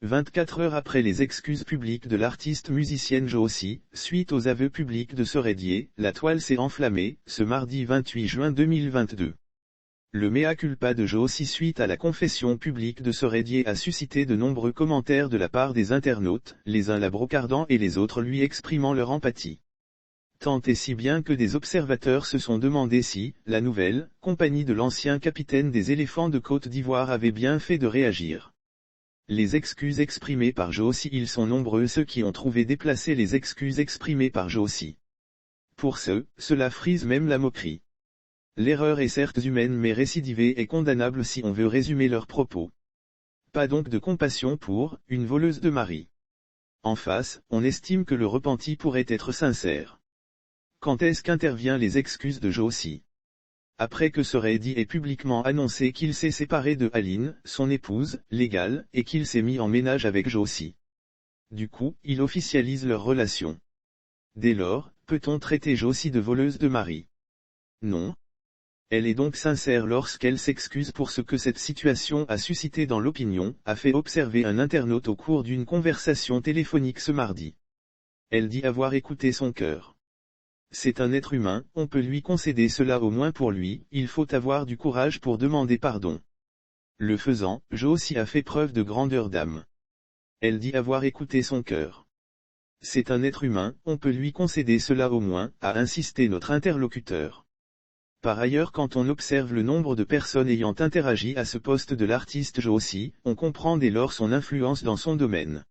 24 heures après les excuses publiques de l'artiste musicienne Josie, suite aux aveux publics de Soredier, la toile s'est enflammée, ce mardi 28 juin 2022. Le mea culpa de Josie suite à la confession publique de Soredier a suscité de nombreux commentaires de la part des internautes, les uns la brocardant et les autres lui exprimant leur empathie. Tant et si bien que des observateurs se sont demandé si, la nouvelle, compagnie de l'ancien capitaine des éléphants de Côte d'Ivoire avait bien fait de réagir. Les excuses exprimées par Josie. Ils sont nombreux ceux qui ont trouvé déplacées les excuses exprimées par Josie. Pour cela frise même la moquerie. L'erreur est certes humaine mais récidivée et condamnable si on veut résumer leurs propos. Pas donc de compassion pour une voleuse de mari. En face, on estime que le repenti pourrait être sincère. Quand est-ce qu'interviennent les excuses de Josie? Après que Soredi ait publiquement annoncé qu'il s'est séparé de Aline, son épouse, légale, et qu'il s'est mis en ménage avec Josie. Du coup, il officialise leur relation. Dès lors, peut-on traiter Josie de voleuse de mari? Non. Elle est donc sincère lorsqu'elle s'excuse pour ce que cette situation a suscité dans l'opinion, a fait observer un internaute au cours d'une conversation téléphonique ce mardi. Elle dit avoir écouté son cœur. C'est un être humain, on peut lui concéder cela au moins pour lui, il faut avoir du courage pour demander pardon. Le faisant, Josie a fait preuve de grandeur d'âme. Elle dit avoir écouté son cœur. C'est un être humain, on peut lui concéder cela au moins, a insisté notre interlocuteur. Par ailleurs, quand on observe le nombre de personnes ayant interagi à ce poste de l'artiste Josie, on comprend dès lors son influence dans son domaine.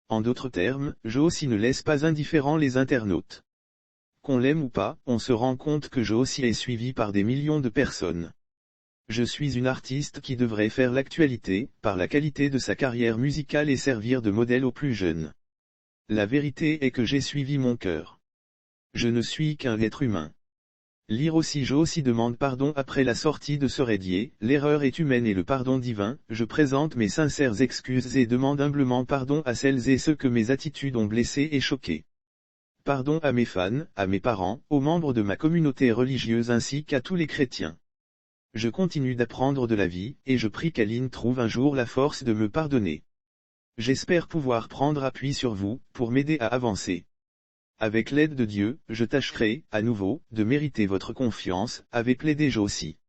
En d'autres termes, Josie ne laisse pas indifférents les internautes. Qu'on l'aime ou pas, on se rend compte que Josie est suivi par des millions de personnes. Je suis une artiste qui devrait faire l'actualité, par la qualité de sa carrière musicale et servir de modèle aux plus jeunes. La vérité est que j'ai suivi mon cœur. Je ne suis qu'un être humain. Lire aussi Josie demande pardon après la sortie de Soredier, l'erreur est humaine et le pardon divin, je présente mes sincères excuses et demande humblement pardon à celles et ceux que mes attitudes ont blessés et choqués. Pardon à mes fans, à mes parents, aux membres de ma communauté religieuse ainsi qu'à tous les chrétiens. Je continue d'apprendre de la vie, et je prie qu'Aline trouve un jour la force de me pardonner. J'espère pouvoir prendre appui sur vous, pour m'aider à avancer. Avec l'aide de Dieu, je tâcherai, à nouveau, de mériter votre confiance, avait plaidé Josie.